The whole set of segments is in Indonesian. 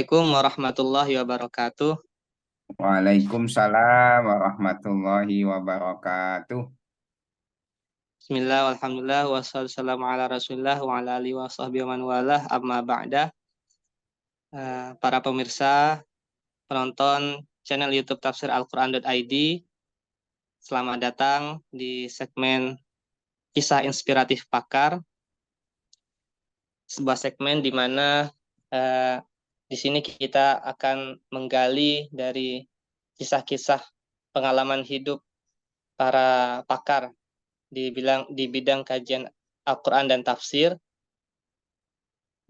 Assalamualaikum warahmatullahi wabarakatuh. Waalaikumsalam warahmatullahi wabarakatuh. Bismillah, alhamdulillah, wassalamu ala rasulillah, wa ala alihi wa sahbihi wa man walah, amma ba'da. Para pemirsa, penonton channel YouTube Tafsir Al-Quran.id, selamat datang di segmen Kisah Inspiratif Pakar, sebuah segmen di mana di sini kita akan menggali dari kisah-kisah pengalaman hidup para pakar di bidang kajian Al-Quran dan tafsir,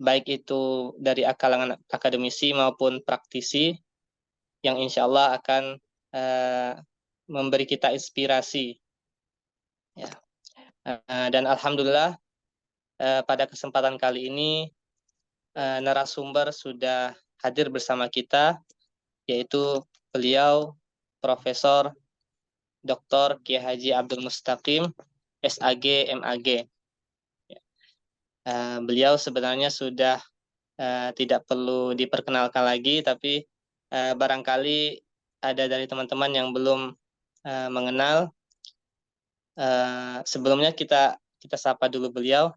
baik itu dari kalangan akademisi maupun praktisi, yang insya Allah akan memberi kita inspirasi. Ya. Dan Alhamdulillah pada kesempatan kali ini narasumber sudah hadir bersama kita, yaitu beliau Profesor Dr. Kiai Haji Abdul Mustaqim, SAG, MAG. Beliau sebenarnya sudah tidak perlu diperkenalkan lagi, tapi barangkali ada dari teman-teman yang belum mengenal. Sebelumnya kita sapa dulu beliau.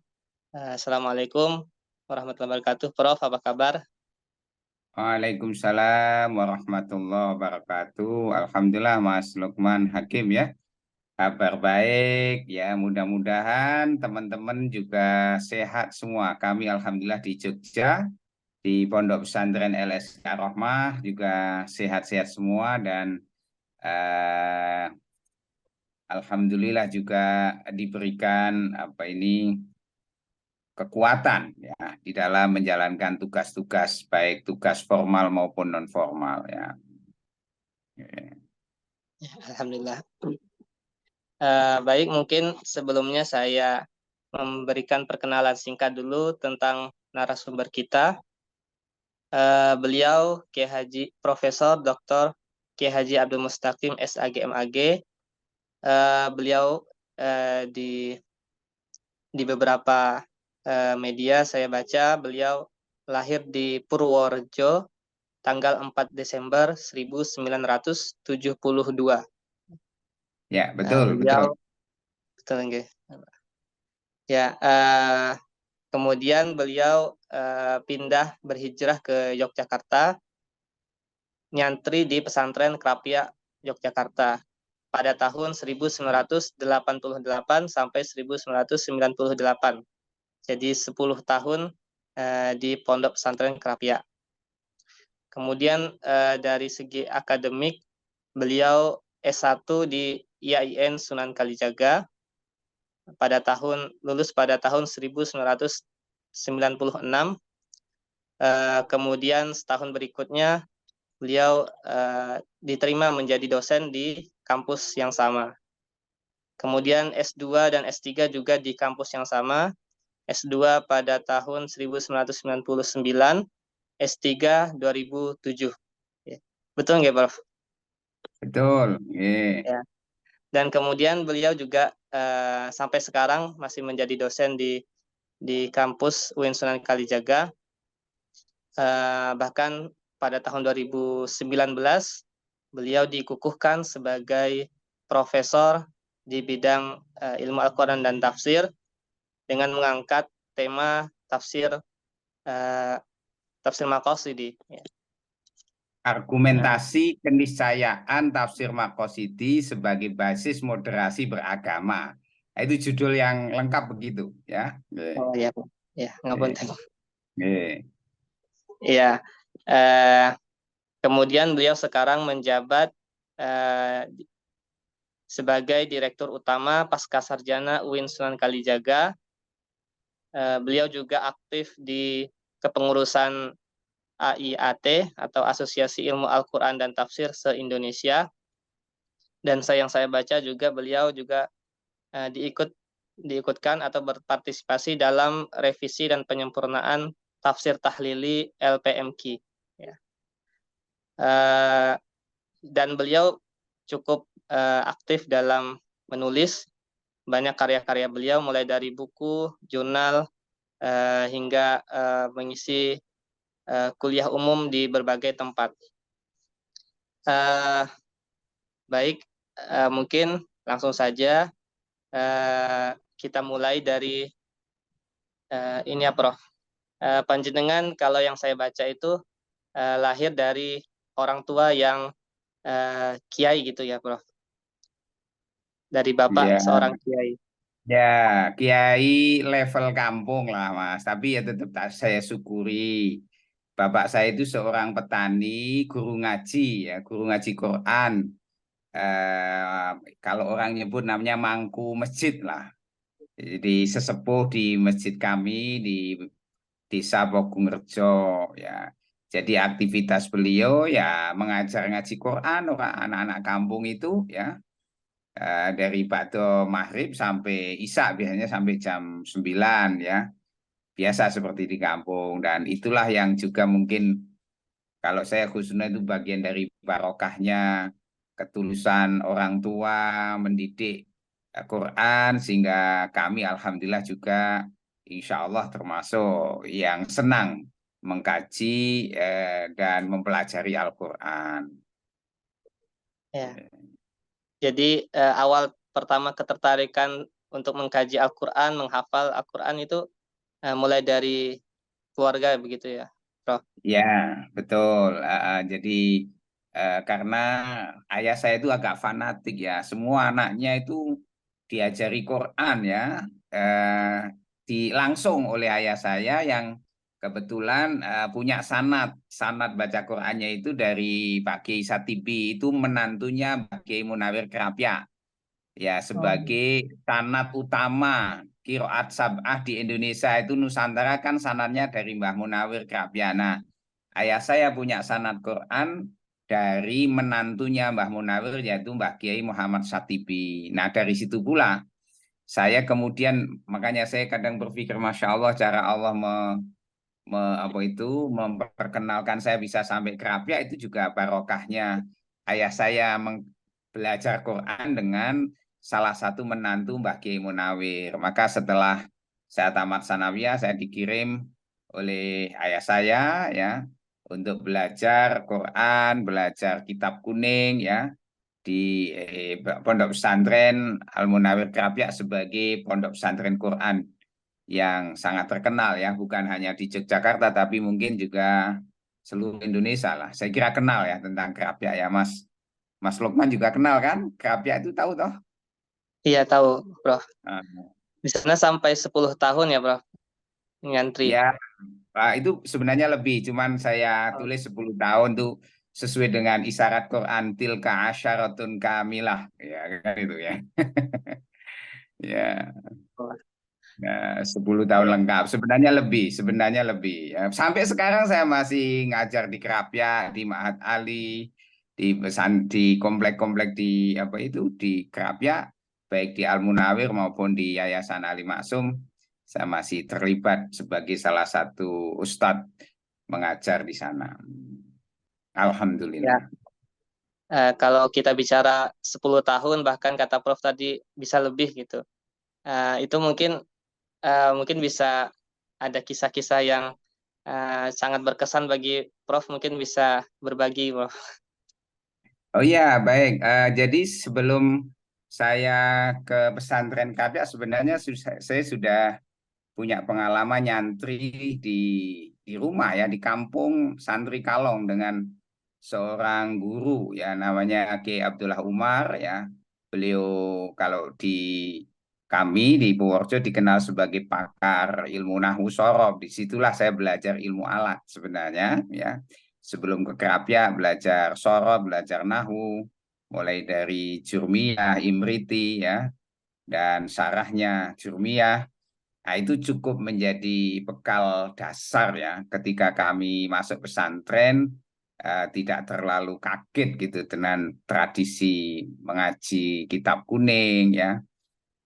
Assalamualaikum warahmatullahi wabarakatuh. Prof, apa kabar? Waalaikumsalam warahmatullahi wabarakatuh. Alhamdulillah Mas Lukman Hakim ya. Kabar baik ya, mudah-mudahan teman-teman juga sehat semua. Kami alhamdulillah di Jogja, di Pondok Pesantren LSK Rohmah juga sehat-sehat semua dan eh, alhamdulillah juga diberikan kekuatan ya di dalam menjalankan tugas-tugas baik tugas formal maupun non formal ya. Alhamdulillah. Baik, mungkin sebelumnya saya memberikan perkenalan singkat dulu tentang narasumber kita. Beliau Kiai Haji Profesor Dr. Kiai Haji Abdul Mustaqim, SAG, MAG. Beliau di beberapa media saya baca beliau lahir di Purworejo tanggal 4 Desember 1972. Ya, betul, betul. Beliau betul nggih. Ya, kemudian beliau pindah berhijrah ke Yogyakarta, nyantri di pesantren Krapia Yogyakarta pada tahun 1988 sampai 1998. Jadi 10 tahun di Pondok Pesantren Krapia. Kemudian dari segi akademik, beliau S1 di IAIN Sunan Kalijaga lulus pada tahun 1996. Kemudian setahun berikutnya beliau diterima menjadi dosen di kampus yang sama. Kemudian S2 dan S3 juga di kampus yang sama. S2 pada tahun 1999, S3 2007. Betul nggak, Prof? Betul. Ya. Dan kemudian beliau juga sampai sekarang masih menjadi dosen di kampus UIN Sunan Kalijaga. Bahkan pada tahun 2019 beliau dikukuhkan sebagai profesor di bidang ilmu Al-Quran dan tafsir dengan mengangkat tema tafsir Maqasidi. Ya. Argumentasi keniscayaan tafsir Maqasidi sebagai basis moderasi beragama. Itu judul yang lengkap begitu ya. Oh ya, ya, Eh, ngapunten. eh. Ya, kemudian beliau sekarang menjabat sebagai Direktur Utama Pascasarjana UIN Sunan Kalijaga. Beliau juga aktif di kepengurusan AIAT atau Asosiasi Ilmu Al-Quran dan Tafsir se-Indonesia. Dan yang saya baca juga beliau juga diikutkan atau berpartisipasi dalam revisi dan penyempurnaan tafsir tahlili LPMQ. Ya. Dan beliau cukup aktif dalam menulis. Banyak karya-karya beliau mulai dari buku, jurnal, hingga mengisi kuliah umum di berbagai tempat. Baik, mungkin langsung saja kita mulai dari ini ya, Prof. Panjenengan kalau yang saya baca itu lahir dari orang tua yang kiai gitu ya, Prof. Dari bapak Ya, seorang kiai. ya, kiai level kampung lah Mas, tapi ya tetap saya syukuri. Bapak saya itu seorang petani, guru ngaji ya, guru ngaji Quran. Eh, Kalau orang nyebut namanya mangku masjid lah. Jadi sesepuh di masjid kami di Desa Pogungerjo ya. Jadi aktivitas beliau ya mengajar ngaji Quran orang anak-anak kampung itu ya, dari Ba'da Maghrib sampai Isya biasanya sampai jam 9 ya. Biasa seperti di kampung dan itulah yang juga mungkin kalau saya khususnya itu bagian dari barokahnya ketulusan orang tua mendidik Quran sehingga kami alhamdulillah juga insya Allah termasuk yang senang mengkaji dan mempelajari Al-Quran. Ya. Jadi awal pertama ketertarikan untuk mengkaji Al-Quran, menghafal Al-Quran itu mulai dari keluarga begitu ya, Prof. Ya, betul. Jadi karena ayah saya itu agak fanatik ya. Semua anaknya itu diajari Quran ya, langsung oleh ayah saya yang kebetulan punya sanad. Sanad baca Qurannya itu dari Pak Kiai Satibi, itu menantunya Pak Kiai Munawir Kerapia. Ya, Oh. sebagai sanad utama Qiraat Sab'ah di Indonesia itu Nusantara kan sanadnya dari Mbah Munawir Krapiana. Ayah saya punya sanad Quran dari menantunya Mbah Munawir yaitu Mbah Kiai Muhammad Satibi. Nah, dari situ pula saya kemudian makanya saya kadang berpikir Masya Allah cara Allah apa itu memperkenalkan saya bisa sampai Kerapia itu juga barokahnya ayah saya belajar Quran dengan salah satu menantu Mbah Kiai Munawir. Maka setelah saya tamat sanawiyah saya dikirim oleh ayah saya ya untuk belajar Quran, belajar kitab kuning ya di Pondok Pesantren Al Munawir Kerapia sebagai pondok pesantren Quran yang sangat terkenal ya, bukan hanya di Yogyakarta tapi mungkin juga seluruh Indonesia lah. Saya kira kenal ya tentang Kerapia ya Mas. Mas Lukman juga kenal kan? Kerapia itu tahu toh? Iya tahu, Prof. Ah, Di sana sampai 10 tahun ya, Prof. Ngantri. ya, itu sebenarnya lebih, cuman saya Oh. tulis 10 tahun tuh sesuai dengan isyarat Quran tilka asyaratun kamilah ya kan itu ya. Ya. Nah, 10 tahun Ya. lengkap. Sebenarnya lebih. Ya. Sampai sekarang saya masih ngajar di Kerapia, di Mahat Ali, di komplek-komplek di apa itu di Kerapia, baik di Al Munawir maupun di Yayasan Ali Maksum, saya masih terlibat sebagai salah satu ustadz mengajar di sana. Ya. Alhamdulillah. Kalau kita bicara 10 tahun bahkan kata Prof tadi bisa lebih gitu. Itu mungkin bisa ada kisah-kisah yang sangat berkesan bagi Prof, mungkin bisa berbagi, Prof. Oh iya, baik. Jadi sebelum saya ke pesantren Kapia, sebenarnya saya sudah punya pengalaman nyantri di rumah ya di kampung Santri Kalong dengan seorang guru ya namanya Ki Abdullah Umar ya. Beliau kalau di kami di Purworejo dikenal sebagai pakar ilmu nahwu sorof. Disitulah saya belajar ilmu alat sebenarnya ya. Sebelum ke Kerapia belajar sorof, belajar nahwu, mulai dari Jurmiyah, Imriti ya, dan sarahnya Jurmiyah. Nah, itu cukup menjadi bekal dasar ya ketika kami masuk pesantren, tidak terlalu kaget gitu dengan tradisi mengaji kitab kuning ya.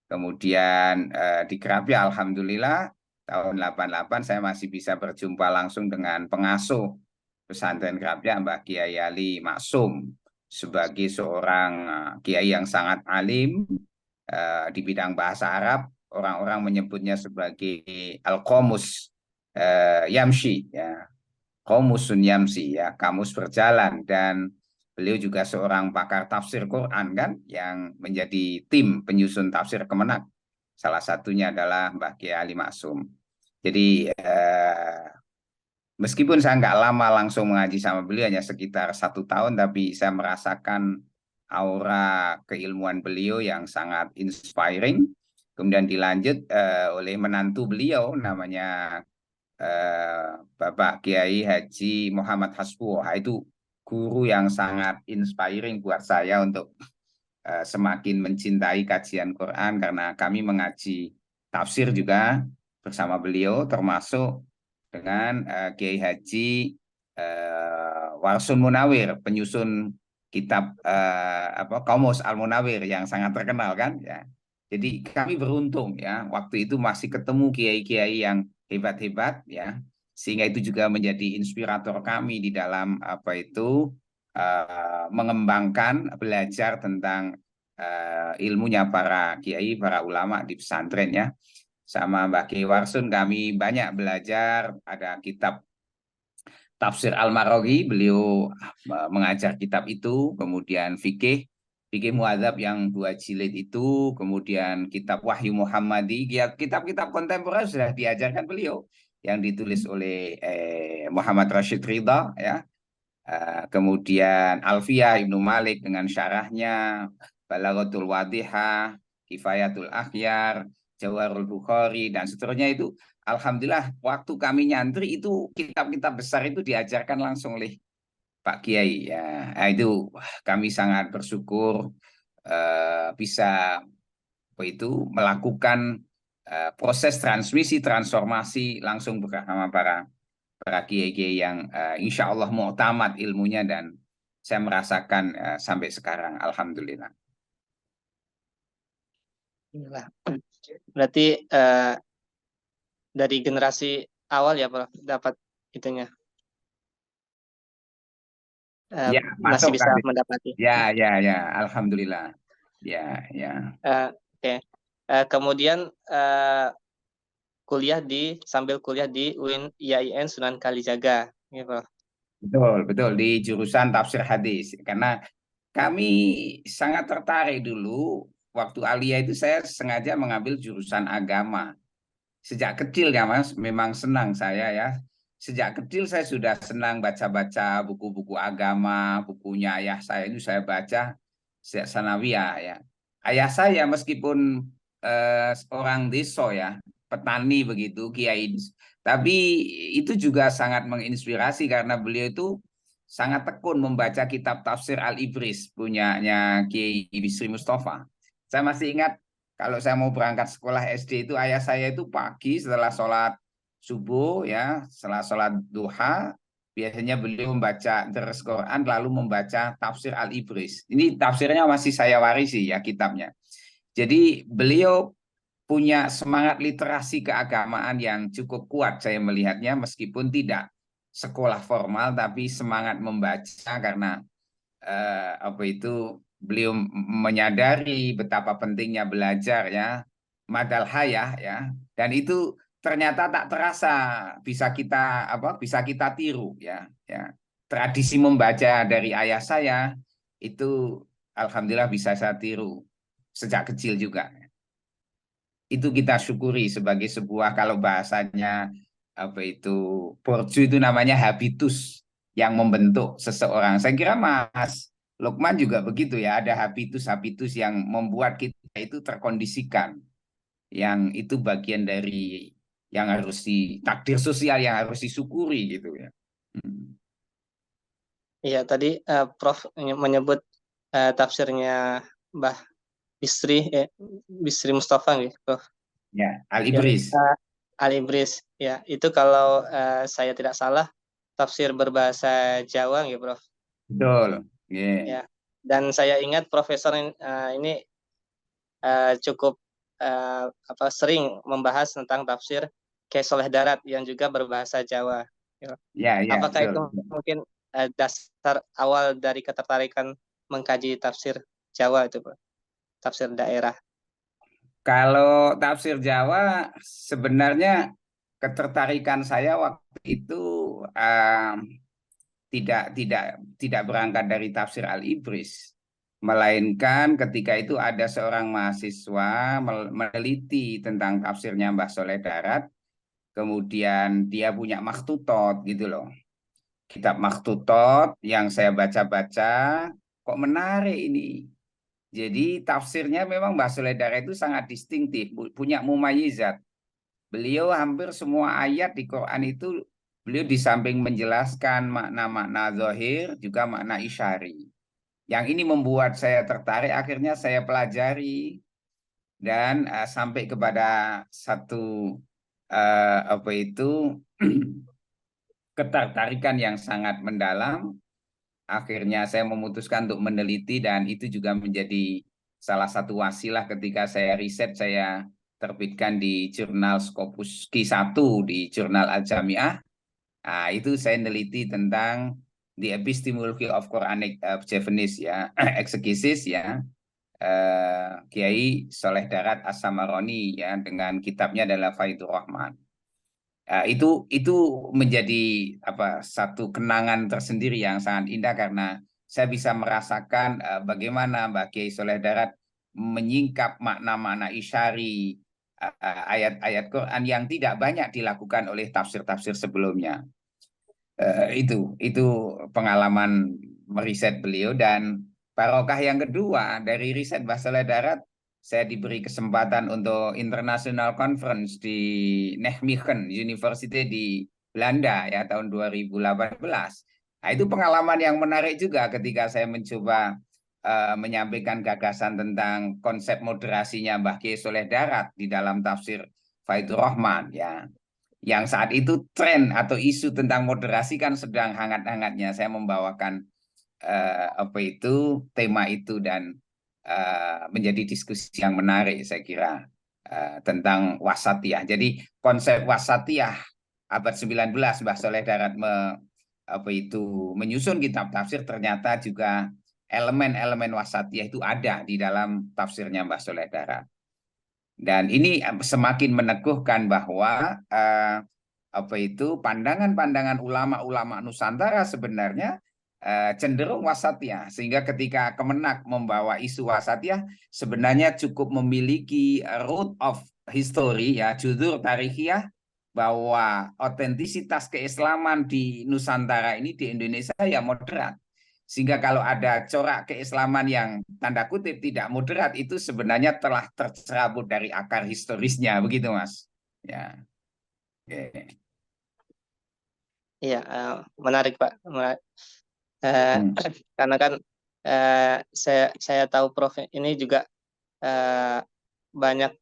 Kemudian di Kerapia alhamdulillah tahun 88 saya masih bisa berjumpa langsung dengan pengasuh pesantren Kerapia Mbah Kiai Ali Maksum sebagai seorang kiai yang sangat alim di bidang bahasa Arab, orang-orang menyebutnya sebagai Al-Qamus Yamshi ya. Qomusun Yamsi, ya, kamus berjalan, dan beliau juga seorang pakar tafsir Quran kan yang menjadi tim penyusun tafsir Kemenak. Salah satunya adalah Mbah Kiai Ali Maksum. Jadi meskipun saya nggak lama langsung mengaji sama beliau, hanya sekitar 1 tahun, tapi saya merasakan aura keilmuan beliau yang sangat inspiring. Kemudian dilanjut oleh menantu beliau, namanya Bapak Kiai Haji Muhammad Hasbuoh. Itu guru yang sangat inspiring buat saya untuk semakin mencintai kajian Quran, karena kami mengaji tafsir juga bersama beliau, termasuk dengan Kiai Haji Warsun Munawir, penyusun kitab Qamus Al Munawir yang sangat terkenal kan, ya. Jadi kami beruntung, ya, waktu itu masih ketemu kiai-kiai yang hebat-hebat, ya, sehingga itu juga menjadi inspirator kami di dalam mengembangkan belajar tentang ilmunya para kiai, para ulama di pesantren, ya. Sama Mbak Kiai Warsun kami banyak belajar, ada kitab Tafsir Al-Maraghi, beliau mengajar kitab itu, kemudian fikih muadzab yang 2 jilid itu, kemudian kitab Wahyu Muhammadi, ya, kitab-kitab kontemporer sudah diajarkan beliau yang ditulis oleh Muhammad Rashid Ridha, ya. Kemudian Alfiyah Ibnu Malik dengan syarahnya, Balaghatul Wadihah, Kifayatul Akhyar, Jawharul Bukhari, dan seterusnya itu. Alhamdulillah, waktu kami nyantri itu kitab-kitab besar itu diajarkan langsung oleh Pak Kiai, ya. Nah, itu kami sangat bersyukur bisa melakukan proses transmisi transformasi langsung bersama para kiai-kiai yang insya Allah mu'tamad ilmunya, dan saya merasakan sampai sekarang, alhamdulillah. Berarti dari generasi awal ya Prof dapat itunya, Ya, masih masuk bisa kan. mendapati. Ya, alhamdulillah. Ya, ya. Oke. Kemudian sambil kuliah di UIN IAIN Sunan Kalijaga, gitu. Betul, di jurusan tafsir hadis. Karena kami sangat tertarik dulu, waktu alia itu saya sengaja mengambil jurusan agama. Sejak kecil, ya Mas, memang senang saya, ya. Sejak kecil saya sudah senang baca-baca buku-buku agama, bukunya ayah saya itu saya baca sejak sanawiyah, ya. Ayah saya meskipun orang desa, ya, petani begitu, kiai, tapi itu juga sangat menginspirasi karena beliau itu sangat tekun membaca kitab tafsir Al-Ibris punyanya Kiai Bisri Mustafa. Saya masih ingat kalau saya mau berangkat sekolah SD itu, ayah saya itu pagi setelah sholat subuh, ya, setelah sholat duha, biasanya beliau membaca deres Quran lalu membaca tafsir Al-Ibris. Ini tafsirnya masih saya warisi, ya, kitabnya. Jadi beliau punya semangat literasi keagamaan yang cukup kuat, saya melihatnya, meskipun tidak sekolah formal, tapi semangat membaca karena beliau menyadari betapa pentingnya belajar, ya, madal hayah, ya, dan itu ternyata tak terasa bisa kita tiru, ya. Tradisi membaca dari ayah saya itu alhamdulillah bisa saya tiru sejak kecil juga. Itu kita syukuri sebagai sebuah, kalau bahasanya Borju itu namanya habitus yang membentuk seseorang. Saya kira Mas Lukman juga begitu, ya, ada habitus-habitus yang membuat kita itu terkondisikan, yang itu bagian dari yang harus takdir sosial yang harus disyukuri, gitu, ya. Iya, tadi Prof menyebut tafsirnya Mbah Bisri Mustafa gitu, Prof. Ya, Ya, Al-Ibris. Al-Ibris. Ya, itu kalau saya tidak salah tafsir berbahasa Jawa gitu, Prof. Betul. Yeah. Ya. Dan saya ingat profesor ini cukup sering membahas tentang tafsir Kiai Soleh Darat yang juga berbahasa Jawa. Ya, Apakah itu betul. mungkin dasar awal dari ketertarikan mengkaji tafsir Jawa itu, Prof? Tafsir daerah. Kalau tafsir Jawa sebenarnya ketertarikan saya waktu itu tidak berangkat dari tafsir Al-Ibris, melainkan ketika itu ada seorang mahasiswa meneliti tentang tafsirnya Mbah Soleh Darat, kemudian dia punya makhtutot gitu loh. Kitab makhtutot yang saya baca-baca, kok menarik ini. Jadi tafsirnya memang Mbah Soleh Darat itu sangat distintif, punya mumayizat. Beliau hampir semua ayat di Quran itu beliau di samping menjelaskan makna-makna zahir juga makna isyari. Yang ini membuat saya tertarik, akhirnya saya pelajari dan sampai kepada satu apa itu ketertarikan yang sangat mendalam. Akhirnya saya memutuskan untuk meneliti dan itu juga menjadi salah satu wasilah ketika saya riset, saya terbitkan di jurnal Scopus Q1 di jurnal Al-Jami'ah. Nah, itu saya neliti tentang the epistemology of Quranic Javanese ya, exegesis ya. Kiai Soleh Darat As-Samaroni ya dengan kitabnya adalah Faidur Rahman. Itu menjadi satu kenangan tersendiri yang sangat indah karena saya bisa merasakan bagaimana Mbak Kiai Soleh Darat menyingkap makna-makna isyari ayat-ayat Quran yang tidak banyak dilakukan oleh tafsir-tafsir sebelumnya. Itu pengalaman meriset beliau dan barokah yang kedua dari riset Mbah Soleh Darat, saya diberi kesempatan untuk international conference di Nijmegen University di Belanda ya tahun 2018. Nah, itu pengalaman yang menarik juga ketika saya mencoba menyampaikan gagasan tentang konsep moderasinya Mbah Kiai Soleh Darat di dalam tafsir Faidur Rahman ya. Yang saat itu tren atau isu tentang moderasi kan sedang hangat-hangatnya. Saya membawakan tema itu dan menjadi diskusi yang menarik saya kira tentang wasatiyah. Jadi konsep wasatiyah abad 19 Mbah Soleh Darat menyusun kitab tafsir, ternyata juga elemen-elemen wasatiyah itu ada di dalam tafsirnya Mbah Soleh Darat. Dan ini semakin meneguhkan bahwa pandangan-pandangan ulama-ulama Nusantara sebenarnya cenderung wasatiyah, sehingga ketika Kemenak membawa isu wasatiyah sebenarnya cukup memiliki root of history ya, judur tarikhiyah, bahwa otentisitas keislaman di Nusantara ini di Indonesia ya moderat. Sehingga kalau ada corak keislaman yang tanda kutip tidak moderat, itu sebenarnya telah tercerabut dari akar historisnya, begitu Mas. Ya. Oke. Iya, menarik Pak. Karena kan saya tahu Prof ini juga banyak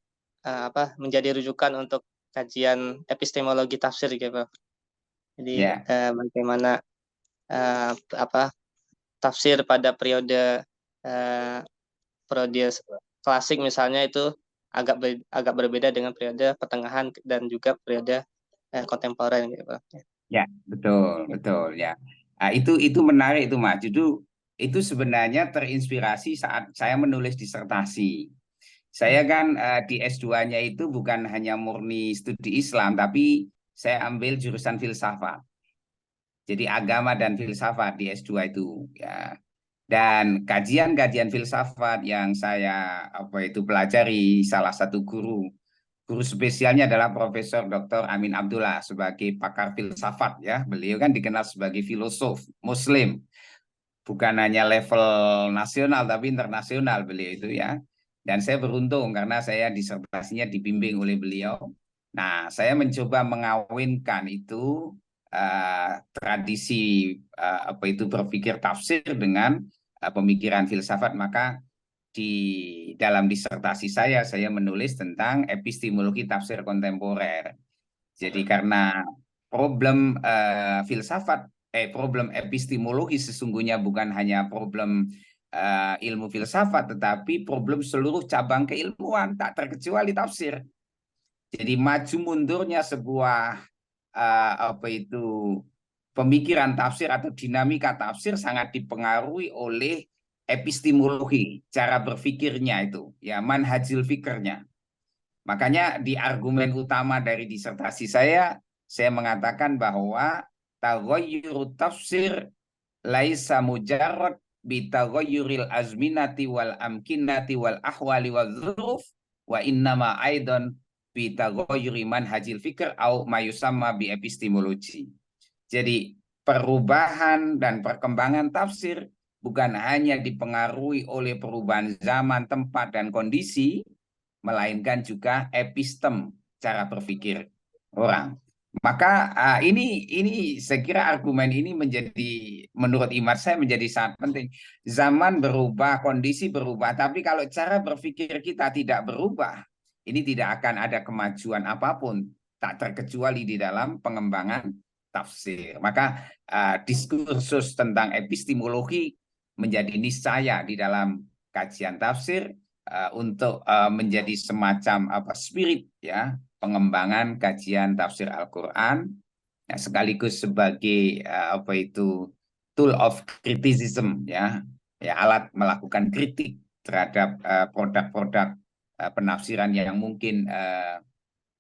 menjadi rujukan untuk kajian epistemologi tafsir gitu Prof. Jadi bagaimana tafsir pada periode klasik misalnya itu agak berbeda dengan periode pertengahan dan juga periode kontemporer gitu Prof. Ya, betul ya. Nah, itu menarik itu Mas. Itu sebenarnya terinspirasi saat saya menulis disertasi. Saya kan di S2-nya itu bukan hanya murni studi Islam, tapi saya ambil jurusan filsafat. Jadi agama dan filsafat di S2 itu ya. Dan kajian-kajian filsafat yang saya pelajari, salah satu guru spesialnya adalah Profesor Dr. Amin Abdullah sebagai pakar filsafat ya. Beliau kan dikenal sebagai filosof Muslim, bukan hanya level nasional tapi internasional beliau itu ya. Dan saya beruntung karena saya disertasinya dibimbing oleh beliau. Nah, saya mencoba mengawinkan itu tradisi berpikir tafsir dengan pemikiran filsafat. Maka di dalam disertasi saya menulis tentang epistemologi tafsir kontemporer. Jadi karena problem problem epistemologi sesungguhnya bukan hanya problem ilmu filsafat, tetapi problem seluruh cabang keilmuan, tak terkecuali tafsir. Jadi maju mundurnya sebuah pemikiran tafsir atau dinamika tafsir sangat dipengaruhi oleh epistemologi, cara berpikirnya itu, ya manhajil fikirnya. Makanya di argumen utama dari disertasi saya mengatakan bahwa taghayyur tafsir laisa mujarrad bi taghayyuril azminati wal amkinati wal ahwali wal dzuruf wa innama aidan bi taghayyuri manhajil fikr au ma yusamma bi epistemologi. Jadi perubahan dan perkembangan tafsir bukan hanya dipengaruhi oleh perubahan zaman, tempat, dan kondisi, melainkan juga epistem, cara berpikir orang. Maka ini saya kira argumen ini menjadi, menurut imat saya menjadi sangat penting. Zaman berubah, kondisi berubah, tapi kalau cara berpikir kita tidak berubah, ini tidak akan ada kemajuan apapun, tak terkecuali di dalam pengembangan tafsir. Maka diskursus tentang epistemologi menjadi niscaya di dalam kajian tafsir untuk menjadi semacam spirit ya pengembangan kajian tafsir Al-Quran ya, sekaligus sebagai tool of criticism ya alat melakukan kritik terhadap produk-produk penafsiran yang mungkin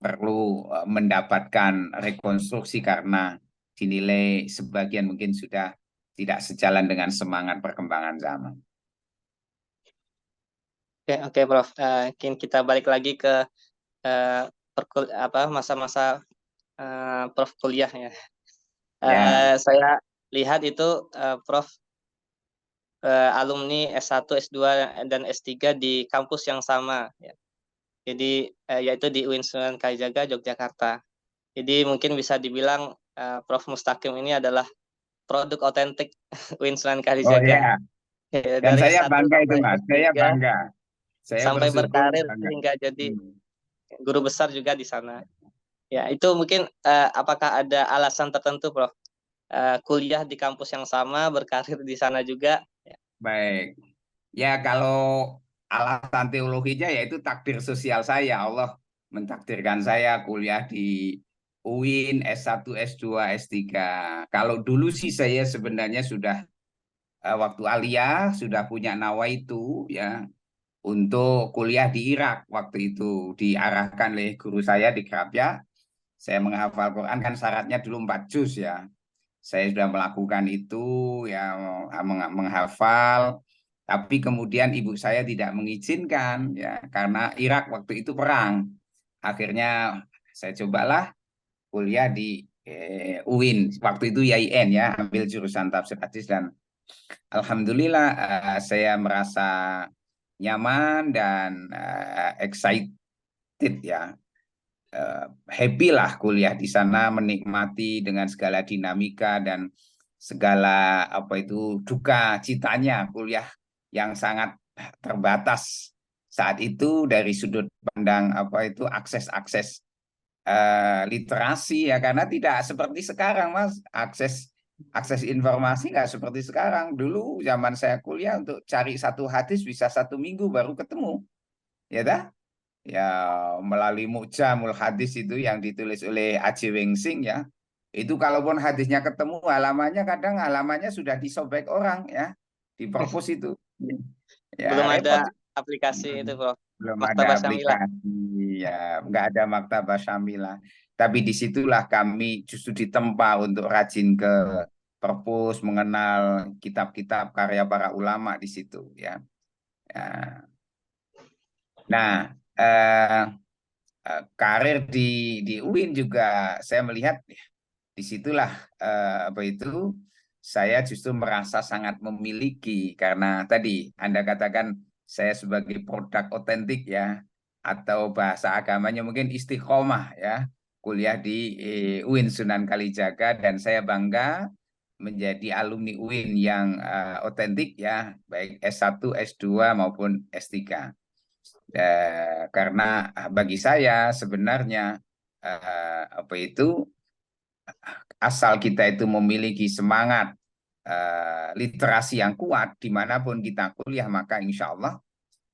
perlu mendapatkan rekonstruksi karena dinilai sebagian mungkin sudah tidak sejalan dengan semangat perkembangan zaman. Oke, Prof. Mungkin kita balik lagi ke masa-masa Prof kuliah ya. Ya, Saya lihat itu Prof alumni S1, S2 dan S3 di kampus yang sama ya. Jadi yaitu di UIN Sunan Kalijaga Yogyakarta. Jadi mungkin bisa dibilang Prof Mustaqim ini adalah produk otentik UIN Sunan oh Kalijaga. ya, Ya, dan dari saya S1 bangga itu sampai Mas, saya S3 bangga, saya sampai bersyukur berkarir bangga. hingga jadi Hmm. guru besar juga di sana. Ya, itu mungkin apakah ada alasan tertentu, Prof? Kuliah di kampus yang sama, berkarir di sana juga. Ya. Baik, ya kalau alasan teologinya yaitu takdir sosial saya, Allah mentakdirkan saya kuliah di UIN S1, S2, S3. Kalau dulu sih saya sebenarnya sudah waktu aliyah sudah punya nawaitu ya untuk kuliah di Irak waktu itu diarahkan oleh guru saya di Krabya. Saya menghafal Quran kan syaratnya dulu 4 juz ya. Saya sudah melakukan itu ya menghafal, tapi kemudian ibu saya tidak mengizinkan ya karena Irak waktu itu perang. Akhirnya saya cobalah kuliah di UIN waktu itu YIN ya, ambil jurusan tafsir hadis dan alhamdulillah saya merasa nyaman dan excited ya, happy lah kuliah di sana, menikmati dengan segala dinamika dan segala duka citanya kuliah yang sangat terbatas saat itu dari sudut pandang akses literasi ya, karena tidak seperti sekarang Mas, akses akses informasi nggak seperti sekarang. Dulu zaman saya kuliah untuk cari satu hadis bisa 1 minggu baru ketemu ya dah ya, melalui Mu'jamul Hadis itu yang ditulis oleh A.J. Wengsing ya. Itu kalaupun hadisnya ketemu halamannya kadang halamannya sudah disobek orang ya, di perpus itu. Belum Ya repot. ada aplikasi itu, Prof. Belum ada Maktabah Syamilah. aplikasi ya, nggak ada maktabah syamilah. Tapi disitulah kami justru ditempa untuk rajin ke perpus, mengenal kitab-kitab karya para ulama di situ ya. Ya. Nah, karir di UIN juga saya melihat disitulah saya justru merasa sangat memiliki karena tadi Anda katakan saya sebagai produk otentik ya, atau bahasa agamanya mungkin istiqomah ya, kuliah di UIN Sunan Kalijaga dan saya bangga menjadi alumni UIN yang otentik ya, baik S1, S2 maupun S3. Karena bagi saya sebenarnya asal kita itu memiliki semangat literasi yang kuat dimanapun kita kuliah, maka insya Allah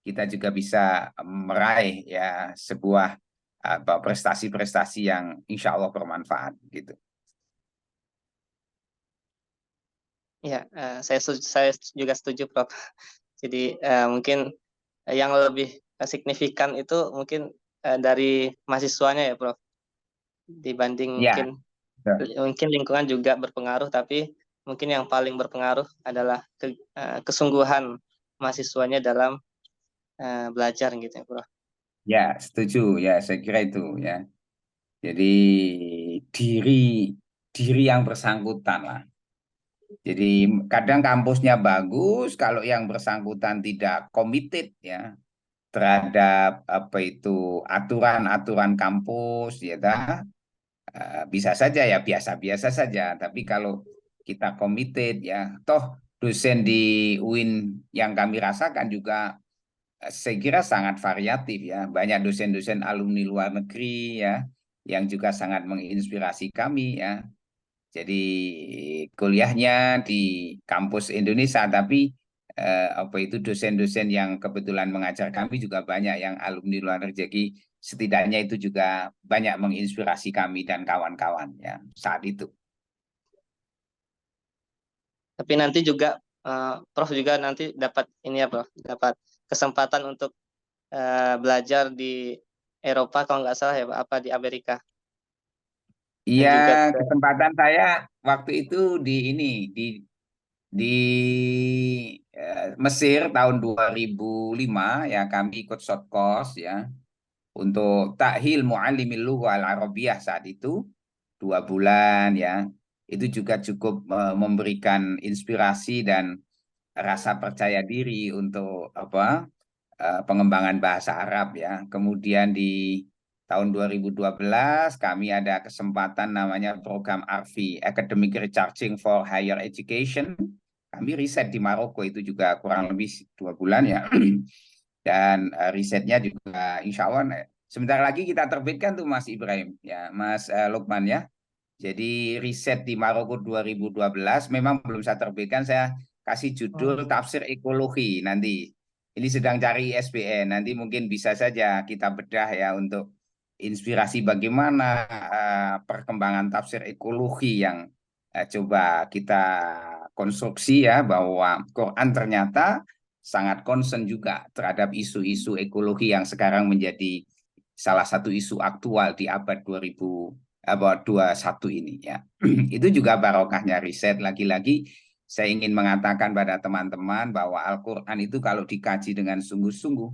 kita juga bisa meraih ya sebuah prestasi-prestasi yang insya Allah bermanfaat gitu. Ya, saya juga setuju, Prof. Jadi mungkin yang lebih signifikan itu mungkin dari mahasiswanya ya, Prof. Dibanding Ya, betul. mungkin lingkungan juga berpengaruh, tapi mungkin yang paling berpengaruh adalah kesungguhan mahasiswanya dalam belajar gitu ya, Prof. Ya, setuju. Ya, saya kira itu ya. Jadi diri diri yang bersangkutan lah. Jadi kadang kampusnya bagus, kalau yang bersangkutan tidak committed ya terhadap apa itu aturan-aturan kampus ya bisa saja ya biasa-biasa saja. Tapi kalau kita committed ya, toh dosen di UIN yang kami rasakan juga saya kira sangat variatif ya. Banyak dosen-dosen alumni luar negeri ya yang juga sangat menginspirasi kami ya. Jadi kuliahnya di kampus Indonesia, tapi apa itu dosen-dosen yang kebetulan mengajar kami juga banyak yang alumni luar negeri. Jadi setidaknya itu juga banyak menginspirasi kami dan kawan-kawan ya saat itu. Tapi nanti juga Prof juga nanti dapat ini ya, Prof, dapat kesempatan untuk belajar di Eropa kalau nggak salah ya, Pak, apa di Amerika, dan Iya, juga ke kesempatan saya waktu itu di ini di Mesir tahun 2005 ya kami ikut short course ya untuk takhil muallimil lugha al arabiyah saat itu 2 bulan ya. Itu juga cukup memberikan inspirasi dan rasa percaya diri untuk apa pengembangan bahasa Arab ya. Kemudian di tahun 2012 kami ada kesempatan namanya program ARFI, Academic Researching for Higher Education. Kami riset di Maroko itu juga kurang lebih 2 bulan ya. Dan risetnya juga insya Allah sebentar lagi kita terbitkan tuh Mas Ibrahim ya, Mas Lukman ya. Jadi riset di Maroko 2012 memang belum saya terbitkan, saya kasih judul tafsir ekologi nanti. Ini sedang cari ISBN, nanti mungkin bisa saja kita bedah ya untuk inspirasi bagaimana perkembangan tafsir ekologi yang coba kita konstruksi ya bahwa Quran ternyata sangat concern juga terhadap isu-isu ekologi yang sekarang menjadi salah satu isu aktual di abad 21 ini ya. Itu juga barokahnya riset. Lagi-lagi saya ingin mengatakan pada teman-teman bahwa Al-Quran itu kalau dikaji dengan sungguh-sungguh,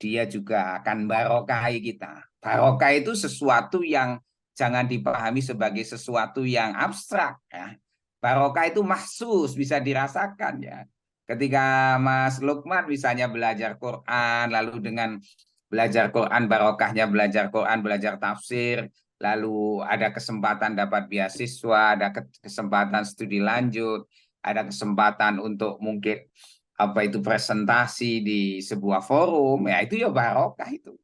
dia juga akan barokahi kita. Barokah itu sesuatu yang jangan dipahami sebagai sesuatu yang abstrak ya. Barokah itu mahsus, bisa dirasakan ya. Ketika Mas Lukman misalnya belajar Quran, lalu dengan belajar Quran, barokahnya belajar Quran, belajar tafsir, lalu ada kesempatan dapat beasiswa, ada kesempatan studi lanjut, ada kesempatan untuk mungkin apa itu presentasi di sebuah forum, ya itu ya barokah itu.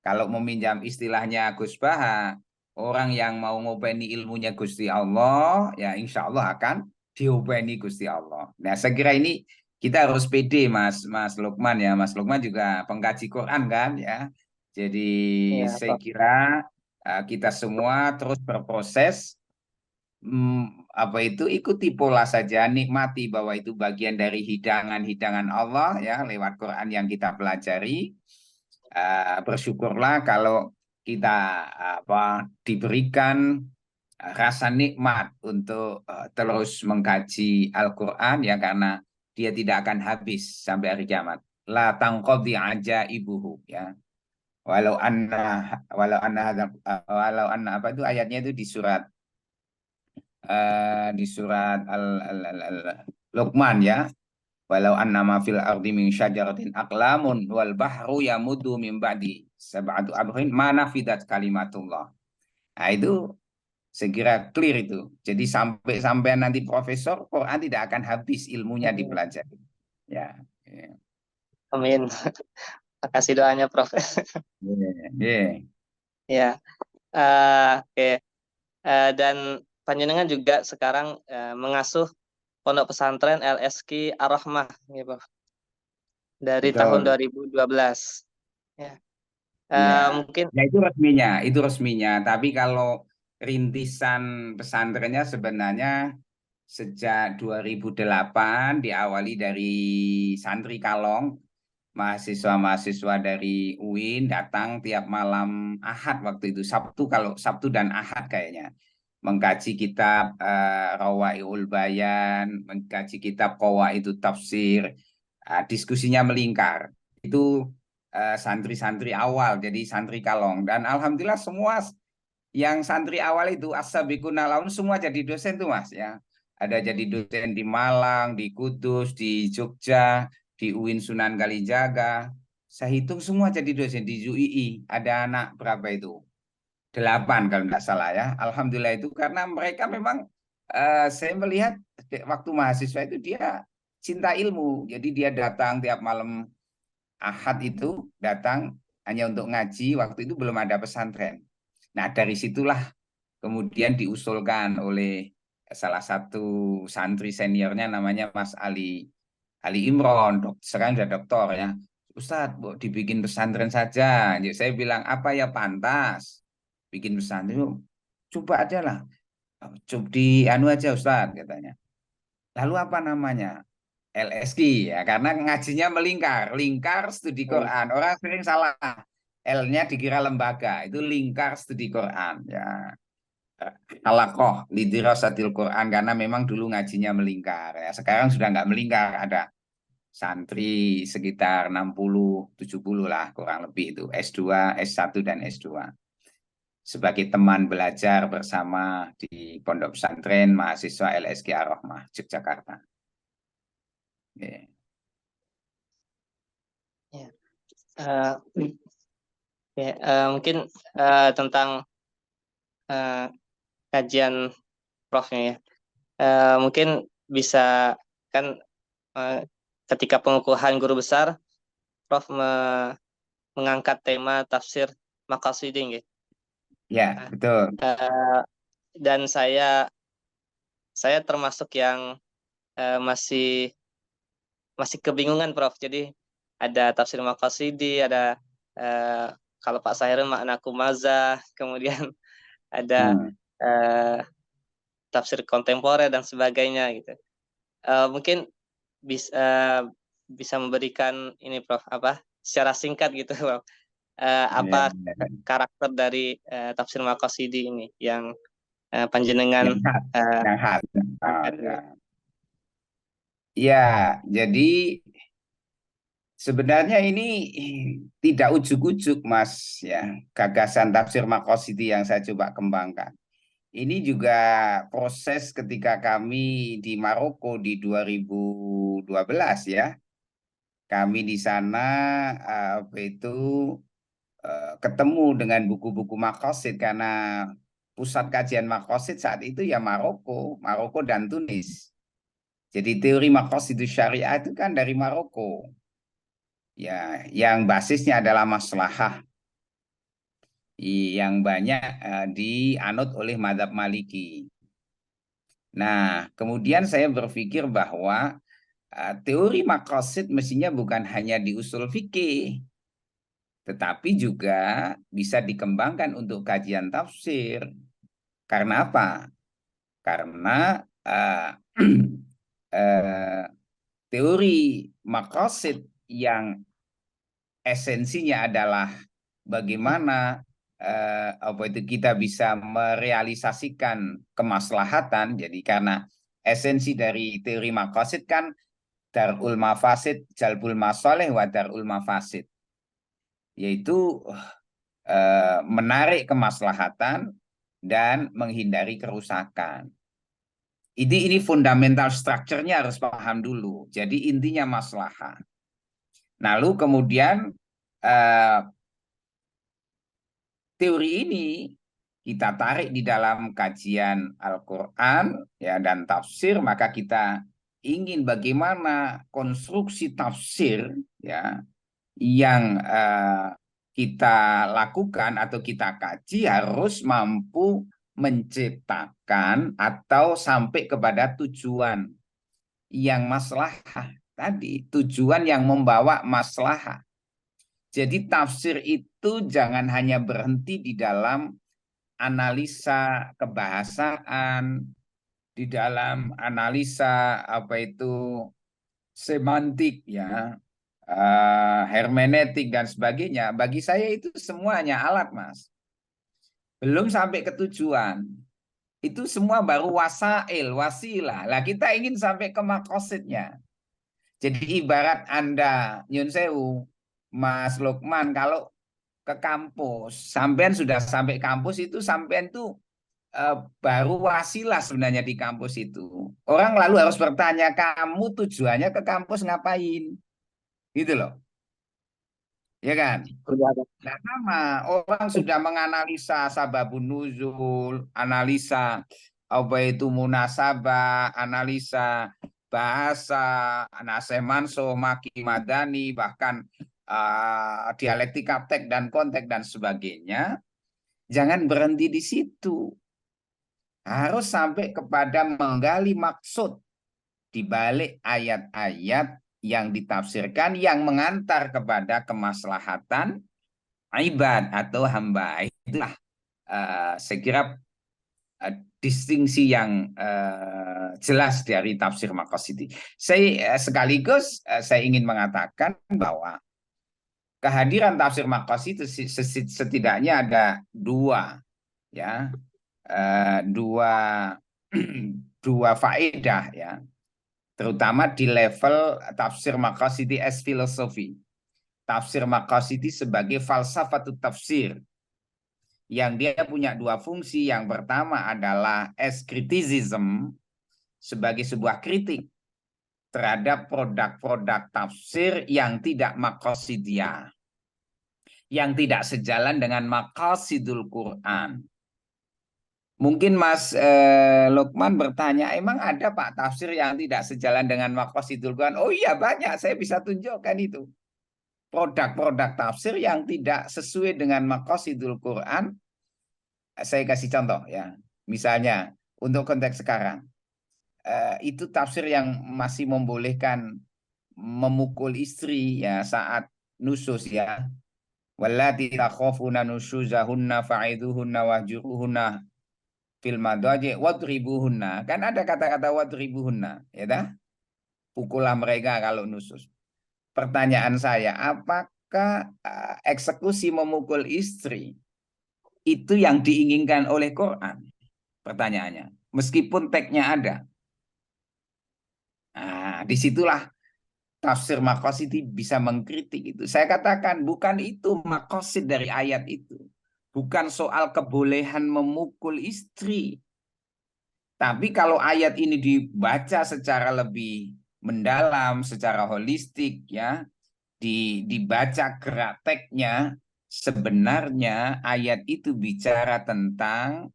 Kalau meminjam istilahnya Gus Baha, orang yang mau ngopeni ilmunya Gusti Allah, ya insya Allah akan diopeni Gusti Allah. Nah, saya kira ini kita harus pede, Mas Lukman ya. Mas Lukman juga pengkaji Quran kan ya. Jadi ya, saya Prof. kira kita semua terus berproses apa itu ikuti pola saja, nikmati bahwa itu bagian dari hidangan-hidangan Allah ya lewat Quran yang kita pelajari. Bersyukurlah kalau kita diberikan rasa nikmat untuk terus mengkaji Al-Quran ya karena dia tidak akan habis sampai hari kiamat. La tangqadi ajaibuhu ya. Walau anna apa itu ayatnya itu di surat Luqman ya. Walau annama fil ardi min syajaratin aqlamun wal bahru yamuddu min ba'di sab'atu abrin ma nafidat kalimatullah. Nah, itu segera clear itu. Jadi sampai nanti profesor Quran tidak akan habis ilmunya dipelajari. Ya. Ya. Amin. Makasih doanya, Prof. Ya. Ya, oke. Dan panjenengan juga sekarang mengasuh Pondok Pesantren LSQ Ar-Rahmah, gitu, dari tahun Betul. 2012. Ya, Iya. mungkin Ya itu resminya. Tapi kalau rintisan pesantrennya sebenarnya sejak 2008 diawali dari santri Kalong. mahasiswa-mahasiswa dari UIN datang tiap malam Ahad waktu itu, Sabtu, kalau Sabtu dan Ahad kayaknya, mengkaji kitab Rawaiul Bayan, mengkaji kitab Qawaidut Tafsir. Diskusinya melingkar. Itu santri-santri awal, jadi santri kalong. Dan alhamdulillah semua yang santri awal itu as-sabiqun al-awwalun semua jadi dosen tuh Mas ya. Ada jadi dosen di Malang, di Kudus, di Jogja, di UIN Sunan Kalijaga. Saya hitung semua jadi dosen di UII. Ada anak berapa itu? 8 kalau tidak salah ya. Alhamdulillah itu karena mereka memang saya melihat waktu mahasiswa itu dia cinta ilmu. Jadi dia datang tiap malam Ahad itu datang hanya untuk ngaji. Waktu itu belum ada pesantren. Nah dari situlah kemudian diusulkan oleh salah satu santri seniornya namanya Mas Ali Imron, sekarang sudah doktor ya. Ustadz, bu, dibikin pesantren saja. Jadi saya bilang apa ya pantas bikin pesantren. Yuk, coba aja lah. Coba di anu aja Ustadz katanya. Lalu apa namanya? LSQ ya, karena ngajinya melingkar, lingkar studi Quran. Orang sering salah. L-nya dikira lembaga, itu lingkar studi Quran ya. Halakoh lidirasatil Quran karena memang dulu ngajinya melingkar ya. Sekarang sudah nggak melingkar, ada santri sekitar 60-70 lah kurang lebih itu S2, S1 dan S2 sebagai teman belajar bersama di Pondok Pesantren mahasiswa LSG Ar-Rahmah Yogyakarta. Yeah. Ya. Mungkin tentang kajian Profnya ya. Mungkin bisa kan ketika pengukuhan guru besar, Prof mengangkat tema tafsir Maqasidin gitu. Ya, betul. Dan saya termasuk yang masih kebingungan Prof. Jadi ada tafsir Maqasidi, ada kalau Pak Sahirun makna kumazah, kemudian ada tafsir kontemporer dan sebagainya gitu. Mungkin bisa memberikan ini Prof apa secara singkat gitu Prof. Apa karakter dari tafsir Maqasidi ini yang panjenengan yang khas. Ya, jadi sebenarnya ini tidak ujuk-ujuk Mas ya, gagasan tafsir Maqasidi yang saya coba kembangkan. Ini juga proses ketika kami di Maroko di 2012 ya. Kami di sana apa itu ketemu dengan buku-buku Maqasid karena pusat kajian Maqasid saat itu ya Maroko dan Tunis. Jadi teori Maqasidus Syariah itu kan dari Maroko. Ya, yang basisnya adalah maslahah yang banyak dianut oleh mazhab Maliki. Nah, kemudian saya berpikir bahwa teori maqasid mestinya bukan hanya di usul fikih, tetapi juga bisa dikembangkan untuk kajian tafsir. Karena apa? Karena teori maqasid yang esensinya adalah bagaimana apa itu kita bisa merealisasikan kemaslahatan. Jadi karena esensi dari teori maqasid kan darul mafasid, jalbul masalih wa darul mafasid, yaitu menarik kemaslahatan dan menghindari kerusakan. Ini fundamental structure-nya harus paham dulu. Jadi intinya maslahat. Lalu kemudian teori ini kita tarik di dalam kajian Al-Quran ya, dan tafsir, maka kita ingin bagaimana konstruksi tafsir ya yang kita lakukan atau kita kaji harus mampu menciptakan atau sampai kepada tujuan yang maslahah tadi, tujuan yang membawa maslahah. Jadi tafsir itu jangan hanya berhenti di dalam analisa kebahasaan, di dalam analisa apa itu semantik ya, hermeneutik dan sebagainya. Bagi saya itu semuanya alat, Mas. Belum sampai ke tujuan. Itu semua baru wasail, wasilah. Lah kita ingin sampai ke makosidnya. Jadi ibarat Anda, Nyun Sewu, Mas Lukman, kalau ke kampus, sampean sudah sampai kampus itu sampean tuh baru wasilah sebenarnya di kampus itu. Orang lalu harus bertanya, kamu tujuannya ke kampus ngapain? Gitu loh. Ya kan? Nah, sama orang sudah menganalisa sababun nuzul, analisa apa itu munasabah, analisa bahasa, nase manso, maki madani, bahkan dialektika teks dan konteks dan sebagainya. Jangan berhenti di situ. Harus sampai kepada menggali maksud di balik ayat-ayat yang ditafsirkan yang mengantar kepada kemaslahatan ibad atau hamba. Itulah saya kira distingsi yang jelas dari tafsir Maqasidi. Saya sekaligus saya ingin mengatakan bahwa kehadiran tafsir Maqasidi setidaknya ada dua, ya, dua dua faedah, ya, terutama di level tafsir Maqasidi as filosofi. Tafsir Maqasidi sebagai falsafatut tafsir, yang dia punya dua fungsi. Yang pertama adalah as criticism, sebagai sebuah kritik terhadap produk-produk tafsir yang tidak maqasidiyah, yang tidak sejalan dengan maqasidul Quran. Mungkin Mas Lukman bertanya, emang ada Pak tafsir yang tidak sejalan dengan maqasidul Quran? Oh iya, banyak, saya bisa tunjukkan itu. Produk-produk tafsir yang tidak sesuai dengan maqasidul Quran. Saya kasih contoh, ya. Misalnya untuk konteks sekarang, itu tafsir yang masih membolehkan memukul istri, ya, saat nusus, ya. Wallati takhafuna nusyuzahunna fa'iduhunna wahjuruhunna fil madaji wadribuhunna. Kan ada kata-kata wadribuhunna, ya dah? Pukullah mereka kalau nusus. Pertanyaan saya, apakah eksekusi memukul istri itu yang diinginkan oleh Quran? Pertanyaannya. Meskipun teksnya ada. Nah, disitulah tafsir Maqasidi bisa mengkritik itu. Saya katakan bukan itu maqasid dari ayat itu. Bukan soal kebolehan memukul istri. Tapi kalau ayat ini dibaca secara lebih mendalam, secara holistik, ya, dibaca gerak teksnya, sebenarnya ayat itu bicara tentang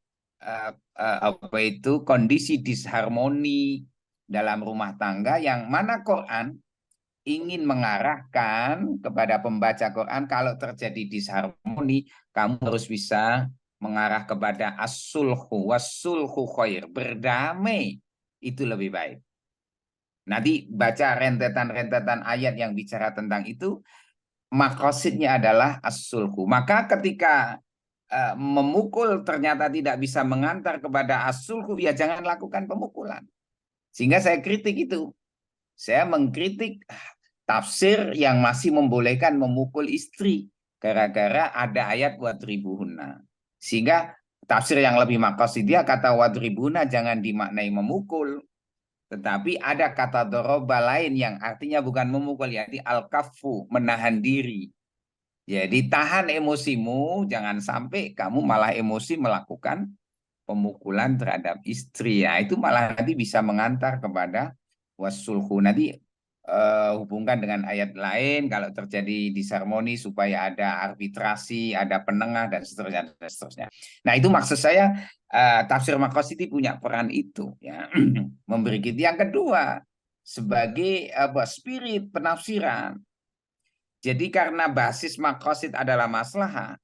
apa itu kondisi disharmoni dalam rumah tangga, yang mana Quran ingin mengarahkan kepada pembaca Quran, kalau terjadi disharmoni, kamu harus bisa mengarah kepada as-sulhu was-sulhu khair, berdamai itu lebih baik. Nanti baca rentetan-rentetan ayat yang bicara tentang itu, maqasidnya adalah as-sulhu. Maka ketika memukul ternyata tidak bisa mengantar kepada as-sulhu, ya jangan lakukan pemukulan. Sehingga saya kritik itu. Saya mengkritik tafsir yang masih membolehkan memukul istri gara-gara ada ayat wadribuhunna. Sehingga tafsir yang lebih maqasidiyah, kata wadribuhunna jangan dimaknai memukul, tetapi ada kata doroba lain yang artinya bukan memukul, yaitu al-kaffu, menahan diri. Jadi tahan emosimu, jangan sampai kamu malah emosi melakukan pemukulan terhadap istri. Ya, itu malah nanti bisa mengantar kepada wasulhu. Nanti hubungkan dengan ayat lain kalau terjadi disharmoni supaya ada arbitrasi, ada penengah dan seterusnya dan seterusnya. Nah, itu maksud saya tafsir Maqasidi punya peran itu, ya. Memberi kita. Yang kedua, sebagai spirit penafsiran. Jadi karena basis Maqasid adalah maslahah,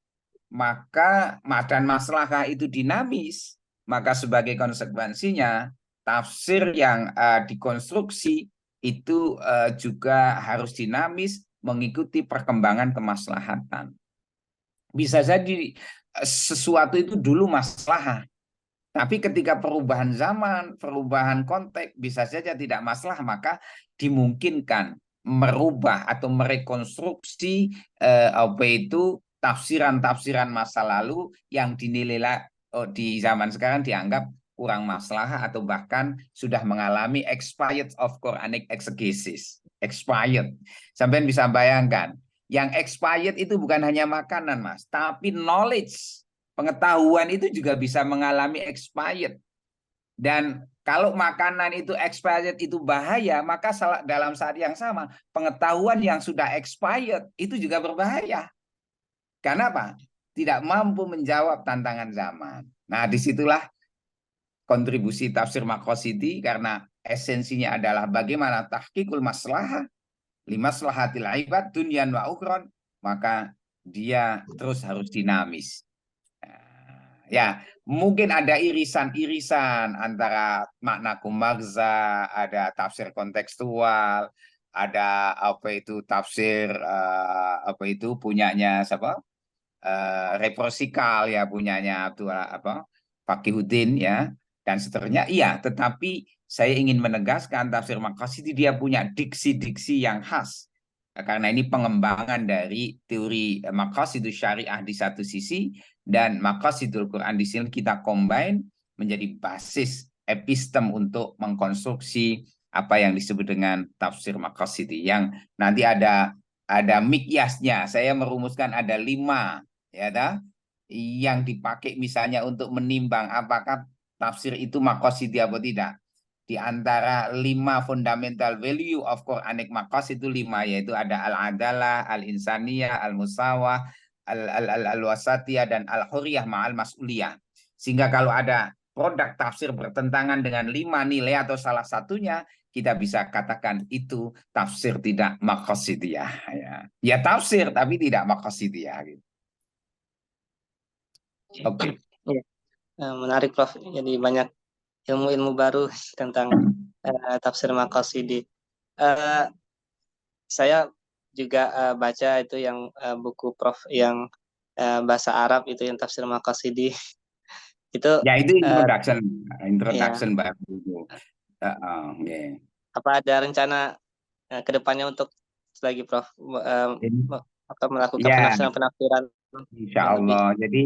maka dan maslahah itu dinamis, maka sebagai konsekuensinya tafsir yang dikonstruksi itu juga harus dinamis mengikuti perkembangan kemaslahatan. Bisa jadi sesuatu itu dulu maslahah, tapi ketika perubahan zaman, perubahan konteks, bisa saja tidak maslahah, maka dimungkinkan merubah atau merekonstruksi apa itu tafsiran-tafsiran masa lalu yang dinilai di zaman sekarang dianggap kurang maslahah atau bahkan sudah mengalami expired of Quranic exegesis. Expired. Sampai bisa bayangkan, yang expired itu bukan hanya makanan, Mas, tapi knowledge, pengetahuan itu juga bisa mengalami expired. Dan kalau makanan itu expired itu bahaya, maka dalam saat yang sama pengetahuan yang sudah expired itu juga berbahaya. Karena apa? Tidak mampu menjawab tantangan zaman. Nah, disitulah kontribusi tafsir Maqasidi, karena esensinya adalah bagaimana tahqiqul maslahah limaslahatil ibad dunyan wa ukhron, maka dia terus harus dinamis. Ya, mungkin ada irisan-irisan antara makna kumagza, ada tafsir kontekstual, ada apa itu tafsir apa itu punyanya siapa? Reprosikal ya, punyanya Abdul apa? Fakihuddin ya, dan seterusnya. Iya, tetapi saya ingin menegaskan tafsir Maqasidi dia punya diksi-diksi yang khas. Karena ini pengembangan dari teori Maqasidus Syariah di satu sisi dan Maqasidul Quran di sini kita combine menjadi basis epistem untuk mengkonstruksi apa yang disebut dengan tafsir Maqasidi, yang nanti ada mikyasnya. Saya merumuskan ada 5 ya dah, yang dipakai misalnya untuk menimbang apakah tafsir itu Maqasidi atau tidak. Di antara 5 fundamental value of Quranic maqasid itu 5, yaitu ada al-adalah, al-insaniyah, al-musawah, al-wasatiyah, dan al-huriyah ma'al mas'uliyah. Sehingga kalau ada produk tafsir bertentangan dengan 5 nilai atau salah satunya, kita bisa katakan itu tafsir tidak maqasidiyah. Ya tafsir tapi tidak maqasidiyah. Oke. Menarik, Prof. Jadi banyak ilmu-ilmu baru tentang tafsir Maqasidi. Saya juga baca itu yang buku Prof yang bahasa Arab itu yang tafsir Maqasidi. Itu Ya itu introduction ya, baru. Yeah. apa ada rencana ke depannya untuk lagi Prof melakukan Ya, penafsiran insya yang lebih. Allah. Jadi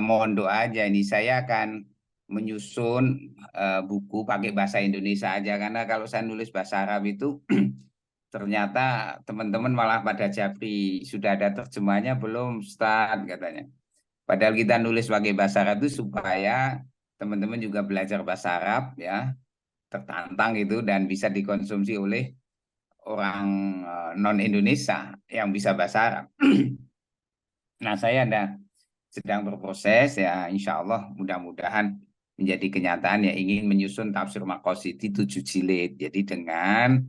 mohon doa aja nih. Saya akan menyusun buku pakai bahasa Indonesia aja, karena kalau saya nulis bahasa Arab itu ternyata teman-teman malah pada japri, sudah ada terjemahnya belum, Ustaz, katanya. Padahal kita nulis pakai bahasa Arab itu supaya teman-teman juga belajar bahasa Arab ya, tertantang itu dan bisa dikonsumsi oleh orang non Indonesia yang bisa bahasa Arab. Nah, saya sedang berproses ya, insya Allah mudah-mudahan menjadi kenyataan ya, ingin menyusun tafsir Maqasidi 7 jilid. Jadi dengan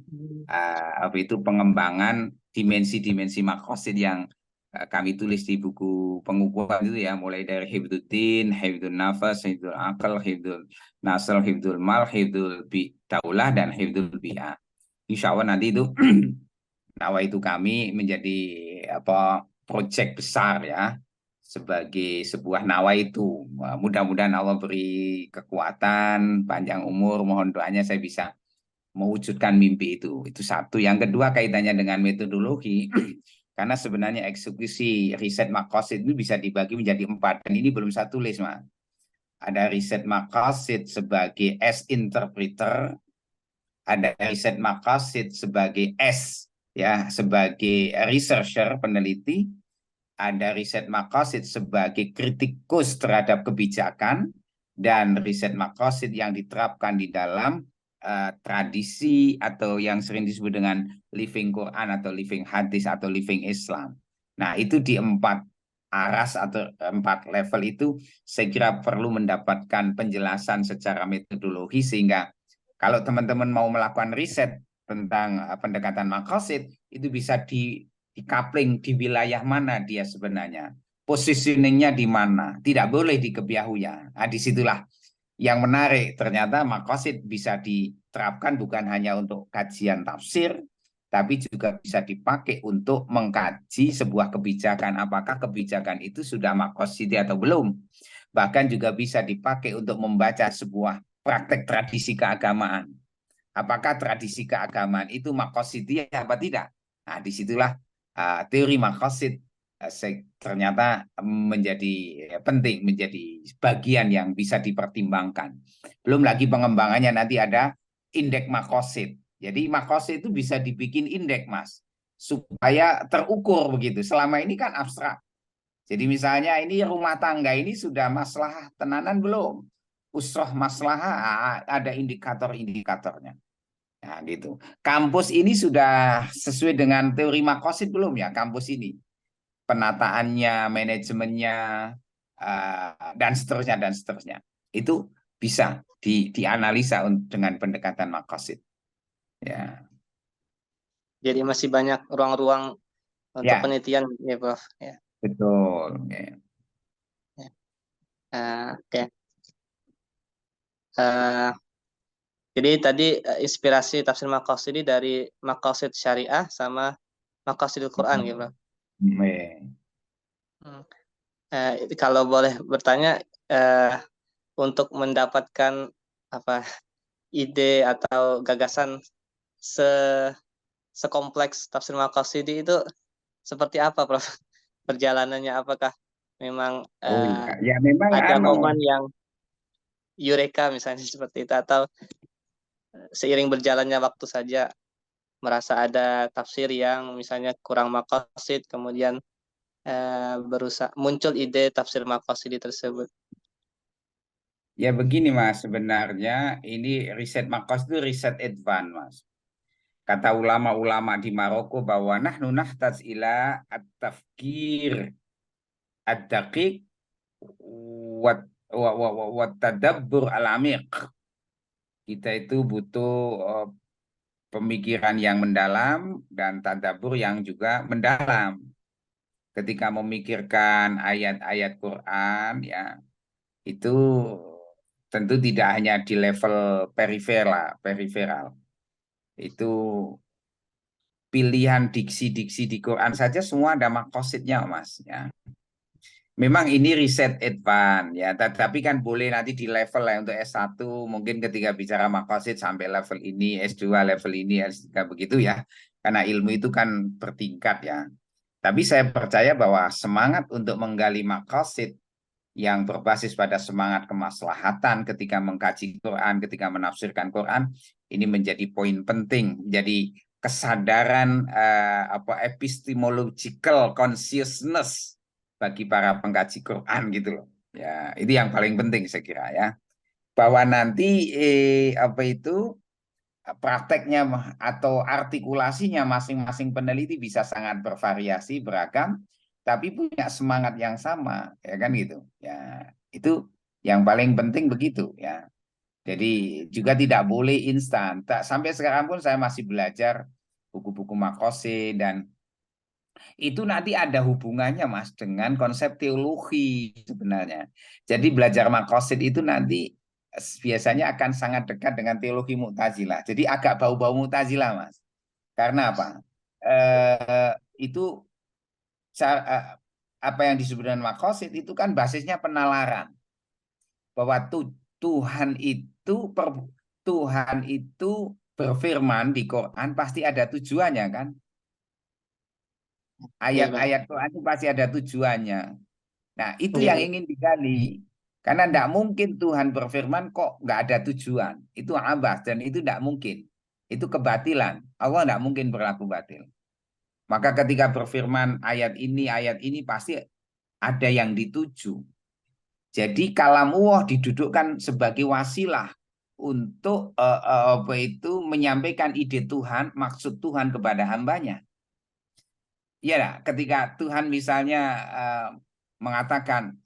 apa itu pengembangan dimensi-dimensi Maqasid yang kami tulis di buku pengukuhan itu ya, mulai dari hifdzuddin, hifdzun nafas, hifdzul akal, hifdzul nasl, hifdzul mal, hifdzul daulah, dan hifdzul bi'ah. Insya Allah nanti itu nawa itu kami menjadi apa proyek besar ya, sebagai sebuah nawa itu. Mudah-mudahan Allah beri kekuatan, panjang umur, mohon doanya saya bisa mewujudkan mimpi itu. Itu satu. Yang kedua kaitannya dengan metodologi, karena sebenarnya eksekusi riset Maqasid itu bisa dibagi menjadi 4, dan ini belum saya tulis, Mas. Ada riset Maqasid sebagai as interpreter, ada riset Maqasid sebagai S ya, sebagai researcher, peneliti, ada riset Maqasid sebagai kritikus terhadap kebijakan, dan riset Maqasid yang diterapkan di dalam tradisi atau yang sering disebut dengan living Quran atau living hadis atau living Islam. Nah, itu di 4 aras atau 4 level itu saya kira perlu mendapatkan penjelasan secara metodologi, sehingga kalau teman-teman mau melakukan riset tentang pendekatan Maqasid, itu bisa di wilayah mana dia sebenarnya, positioningnya di mana, tidak boleh dikebiahuya. Nah, disitulah yang menarik, ternyata Maqasid bisa diterapkan bukan hanya untuk kajian tafsir, tapi juga bisa dipakai untuk mengkaji sebuah kebijakan, apakah kebijakan itu sudah Maqasidi atau belum. Bahkan juga bisa dipakai untuk membaca sebuah praktek tradisi keagamaan. apakah tradisi keagamaan itu makosidiyah apa tidak? Nah, disitulah teori makosid ternyata menjadi penting, menjadi bagian yang bisa dipertimbangkan. Belum lagi pengembangannya nanti ada indeks makosid. Jadi makosid itu bisa dibikin indeks, Mas, supaya terukur begitu. Selama ini kan abstrak. Jadi misalnya ini rumah tangga ini sudah masalah tenanan belum? Usroh masalah ada indikator-indikatornya. Nah, gitu. Kampus ini sudah sesuai dengan teori makosid belum ya kampus ini? Penataannya, manajemennya, dan seterusnya dan seterusnya. Itu bisa dianalisa dengan pendekatan makosid. Ya, Jadi masih banyak ruang-ruang untuk ya, penelitian ya Prof. Ya. betul. Ya. Ya. Oke. Eh, jadi tadi inspirasi tafsir Maqasidi dari Maqasid Syariah sama Maqasidul Quran gitu Prof. Ya. Hmm. Kalau boleh bertanya, eh, untuk mendapatkan apa ide atau gagasan se sekompleks tafsir Maqasidi itu seperti apa, Prof? Perjalanannya apakah memang Oh iya, ya memang ada momen yang eureka misalnya seperti itu, atau seiring berjalannya waktu saja merasa ada tafsir yang misalnya kurang maqasid, kemudian berusaha muncul ide tafsir maqasidi tersebut. ya begini Mas, sebenarnya ini riset Makos itu riset advance Mas. Kata ulama-ulama di Maroko bahwa nahnu nahtaz ila at-tafkir ad-daqiq wat wat tadabbur al-amiq. Kita itu butuh pemikiran yang mendalam dan tadabbur yang juga mendalam. Ketika memikirkan ayat-ayat Quran ya, itu tentu tidak hanya di level periferal. Itu pilihan diksi-diksi di Quran saja semua ada makosidnya, Mas. Ya. Memang ini riset advance ya, tapi kan boleh nanti di level lah untuk S1 mungkin ketika bicara makosid sampai level ini, S2 level ini, S3 begitu ya. Karena ilmu itu kan bertingkat ya. Tapi saya percaya bahwa semangat untuk menggali makosid yang berbasis pada semangat kemaslahatan ketika mengkaji Quran, ketika menafsirkan Quran, ini menjadi poin penting, jadi kesadaran epistemological consciousness bagi para pengkaji Quran gitu loh. Ya, itu yang paling penting saya kira ya. Bahwa nanti prakteknya atau artikulasinya masing-masing peneliti bisa sangat bervariasi, beragam, tapi punya semangat yang sama, ya kan gitu. Ya, itu yang paling penting begitu ya. Jadi juga tidak boleh instan. Sampai sekarang pun saya masih belajar buku-buku Makose dan itu nanti ada hubungannya Mas dengan konsep teologi sebenarnya. Jadi belajar makosid itu nanti biasanya akan sangat dekat dengan teologi Mu'tazilah. Jadi agak bau-bau Mu'tazilah Mas. Karena apa? Itu apa yang disebut dengan makosid itu kan basisnya penalaran bahwa Tuhan itu berfirman di Quran pasti ada tujuannya kan? Ya, Bang. Ayat-ayat Quran itu pasti ada tujuannya. Nah, itu Ya, yang ya. ingin digali. Karena tidak mungkin Tuhan berfirman kok nggak ada tujuan. Itu abas dan itu tidak mungkin. Itu kebatilan. Allah tidak mungkin berlaku batil. Maka ketika berfirman ayat ini pasti ada yang dituju. Jadi kalam Allah didudukkan sebagai wasilah untuk menyampaikan ide Tuhan, maksud Tuhan kepada hambanya. Iya, ketika Tuhan misalnya mengatakan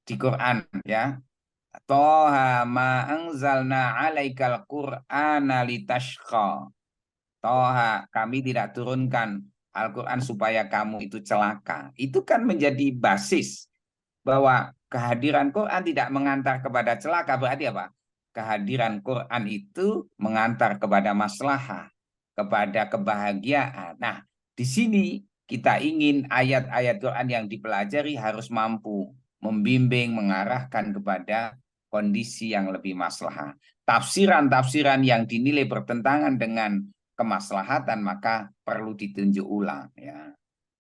di Quran ya, Toha ma anzalna alaikal Qur'ana litashqa. Toha, kami tidak turunkan Al-Quran supaya kamu itu celaka. Itu kan menjadi basis bahwa kehadiran Quran tidak mengantar kepada celaka. Berarti apa? Kehadiran Quran itu mengantar kepada maslahah, kepada kebahagiaan. Nah, di sini kita ingin ayat-ayat Quran yang dipelajari harus mampu membimbing, mengarahkan kepada kondisi yang lebih maslahah. Tafsiran-tafsiran yang dinilai bertentangan dengan kemaslahatan maka perlu ditinjau ulang ya.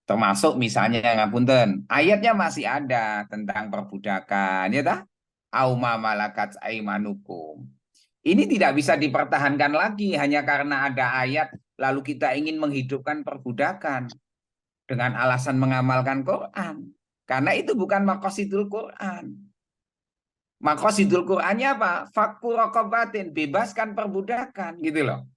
Termasuk misalnya ngapunten, ayatnya masih ada tentang perbudakan ya tah? Auma malakat aimanukum. Ini tidak bisa dipertahankan lagi hanya karena ada ayat lalu kita ingin menghidupkan perbudakan dengan alasan mengamalkan Quran. Karena itu bukan maqasidul Quran. Maqasidul Qurannya apa? Fakku rokobatin, bebaskan perbudakan gitu loh.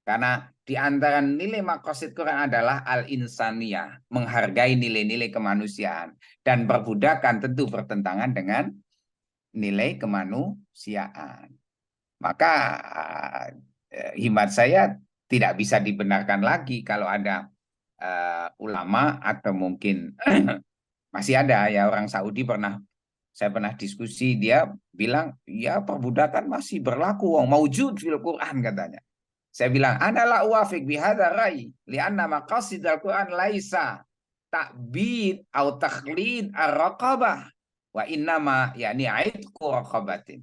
Karena di antara nilai maqasid Quran adalah al-insaniyah, menghargai nilai-nilai kemanusiaan. Dan perbudakan tentu bertentangan dengan nilai kemanusiaan. Maka himat saya tidak bisa dibenarkan lagi kalau ada ulama atau mungkin masih ada ya orang Saudi saya pernah diskusi dia bilang ya perbudakan masih berlaku wong maujud fil Quran katanya. Saya bilang ana la uwafiq bihadza rai lianna maqasid al-Quran laisa ta'bid atau takhlid ar-raqabah wa innama yani aidqu raqabatin.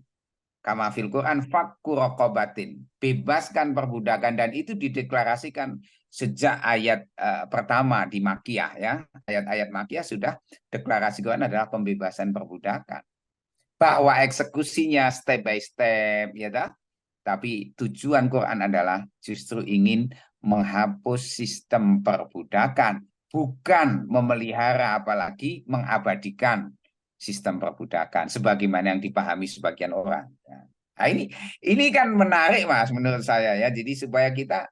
Kama fil Quran fakku raqabatin, bebaskan perbudakan dan itu dideklarasikan sejak ayat pertama di Makkiyah ya. Ayat-ayat Makkiyah sudah deklarasi Quran adalah pembebasan perbudakan. Bahwa eksekusinya step by step ya dah. Tapi tujuan Quran adalah justru ingin menghapus sistem perbudakan, bukan memelihara apalagi mengabadikan sistem perbudakan sebagaimana yang dipahami sebagian orang. Nah, ini kan menarik Mas menurut saya ya. Jadi supaya kita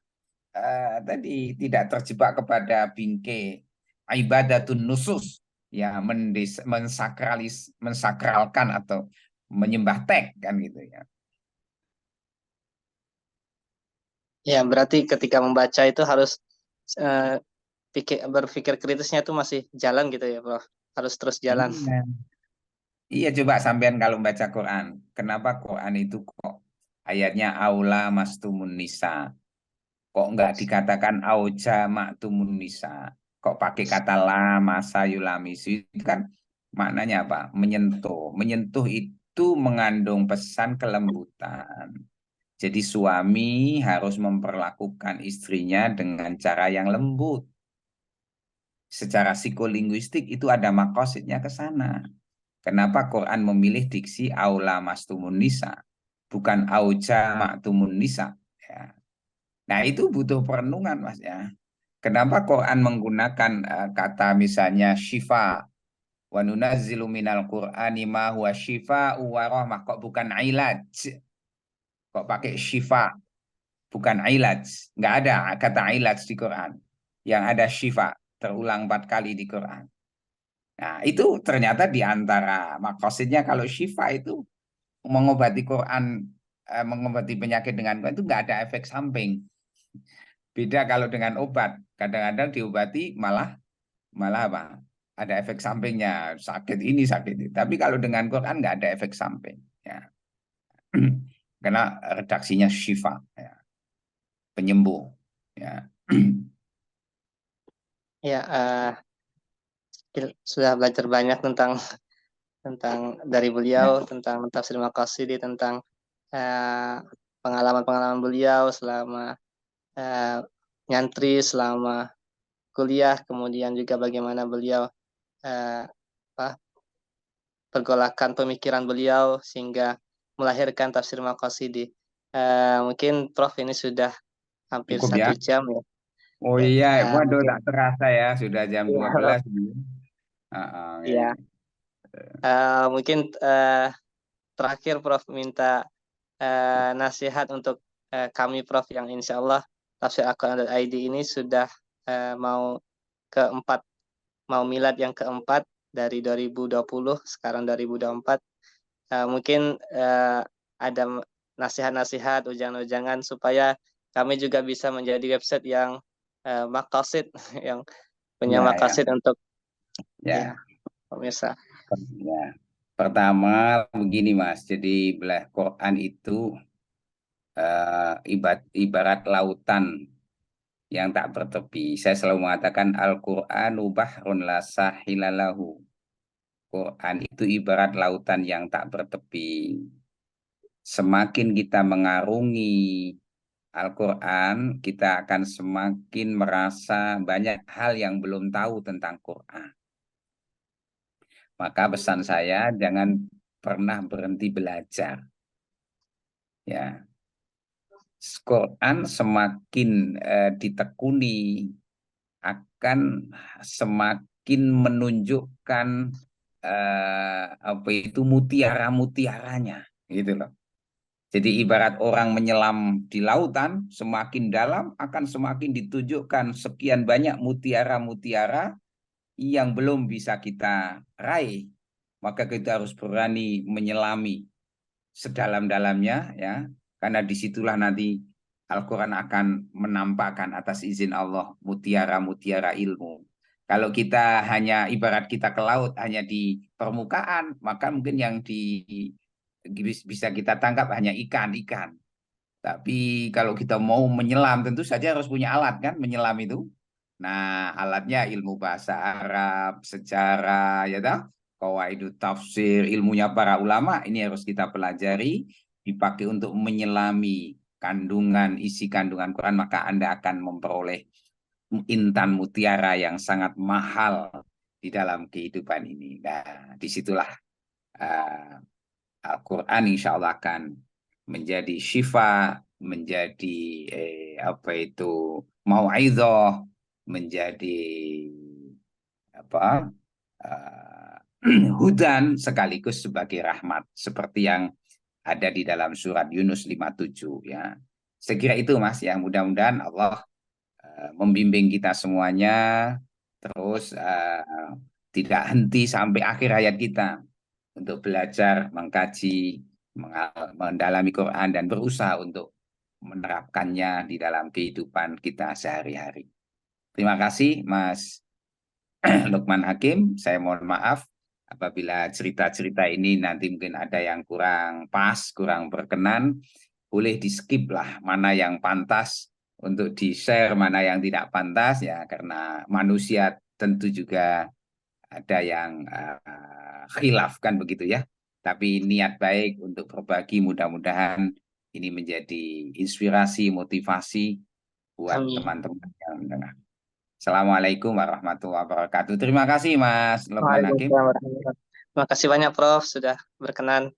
tadi tidak terjebak kepada bingkai ibadatun nusus ya mensakralkan atau menyembah teks kan gitu ya. Ya, berarti ketika membaca itu harus eh, berpikir kritisnya itu masih jalan gitu ya, Prof. Harus terus jalan. Iya. Iya coba sampean kalau baca Quran, kenapa Quran itu kok ayatnya aula mastumun nisa, kok nggak dikatakan auja maktumun nisa, kok pakai kata la masa yulamisu itu kan maknanya apa? Menyentuh, menyentuh itu mengandung pesan kelembutan. Jadi suami harus memperlakukan istrinya dengan cara yang lembut. Secara psikolinguistik itu ada makosidnya ke sana. Kenapa Quran memilih diksi aula mastumun nisa, bukan auja maktumun nisa? Ya. Nah itu butuh perenungan Mas ya. Kenapa Quran menggunakan kata misalnya syifa wa nunazzilu minal Qur'ani ma huwa syifa wa rahmah, kok bukan ilaj? Kok pakai syifa bukan ilaj? Nggak ada kata ilaj di Quran. Yang ada syifa terulang 4 kali di Quran. Nah, itu ternyata di antara makosidnya kalau syifa itu mengobati Quran, mengobati penyakit dengan Quran itu nggak ada efek samping. Beda kalau dengan obat, kadang-kadang diobati malah apa? Ada efek sampingnya, sakit ini sakit itu. Tapi kalau dengan Quran nggak ada efek samping. Ya. Karena redaksinya syifa, ya. Penyembuh. Ya. Ya, sudah belajar banyak tentang dari beliau, tentang tafsir Maqasidi, tentang eh, pengalaman-pengalaman beliau selama eh, nyantri, selama kuliah, kemudian juga bagaimana beliau eh, apa, pergolakan pemikiran beliau sehingga melahirkan tafsir Maqasidi. Mungkin Prof ini sudah hampir Cukup ya. 1 jam ya. Oh Ya, iya, waduh mungkin tak terasa ya, sudah jam ya, 12. Prof. Ya, Ya, ya. mungkin terakhir Prof minta nasihat untuk kami Prof yang insya Allah tafsir Al-Quran.id ini sudah mau keempat, mau milad yang keempat dari 2020, sekarang 2024. Mungkin ada nasihat-nasihat, ujangan-ujangan supaya kami juga bisa menjadi website yang maqasid, yang punya Ya, ya, maqasid untuk ya ya. pemirsa. Ya. Pertama begini Mas, jadi belah Quran itu ibarat lautan yang tak bertepi. Saya selalu mengatakan Al-Qur'anu bahrun la sahilalahu Quran itu ibarat lautan yang tak bertepi. Semakin kita mengarungi Al-Quran, kita akan semakin merasa banyak hal yang belum tahu tentang Quran. Maka pesan saya, jangan pernah berhenti belajar. Ya, Quran semakin ditekuni akan semakin menunjukkan apa itu mutiara-mutiaranya, gitu loh. Jadi ibarat orang menyelam di lautan, semakin dalam akan semakin ditunjukkan sekian banyak mutiara-mutiara yang belum bisa kita raih. Maka kita harus berani menyelami sedalam-dalamnya, ya, karena disitulah nanti Al-Quran akan menampakkan atas izin Allah mutiara-mutiara ilmu. Kalau kita hanya ibarat kita ke laut hanya di permukaan, maka mungkin yang bisa kita tangkap hanya ikan-ikan. Tapi kalau kita mau menyelam tentu saja harus punya alat kan menyelam itu. Nah, alatnya ilmu bahasa Arab, sejarah, ya dah, qawaidut tafsir, ilmunya para ulama ini harus kita pelajari, dipakai untuk menyelami kandungan isi kandungan Quran, maka Anda akan memperoleh intan mutiara yang sangat mahal di dalam kehidupan ini. Nah, disitulah Al-Quran insya Allah akan menjadi syifa, menjadi apa itu mau'idhah, menjadi apa hudan sekaligus sebagai rahmat seperti yang ada di dalam surat Yunus 57 ya. Saya kira itu Mas ya, mudah-mudahan Allah membimbing kita semuanya terus tidak henti sampai akhir hayat kita untuk belajar, mengkaji, mendalami Quran dan berusaha untuk menerapkannya di dalam kehidupan kita sehari-hari. Terima kasih Mas Lukman Hakim. Saya mohon maaf apabila cerita-cerita ini nanti mungkin ada yang kurang pas, kurang berkenan. Boleh di-skip lah mana yang pantas untuk di-share, mana yang tidak pantas ya, karena manusia tentu juga ada yang khilaf kan begitu ya. Tapi niat baik untuk berbagi mudah-mudahan ini menjadi inspirasi, motivasi buat Amin. teman-teman yang mendengar. Assalamualaikum warahmatullahi wabarakatuh. Terima kasih Mas Lukman Hakim. Waalaikumsalam warahmatullahi wabarakatuh. Terima kasih banyak Prof. sudah berkenan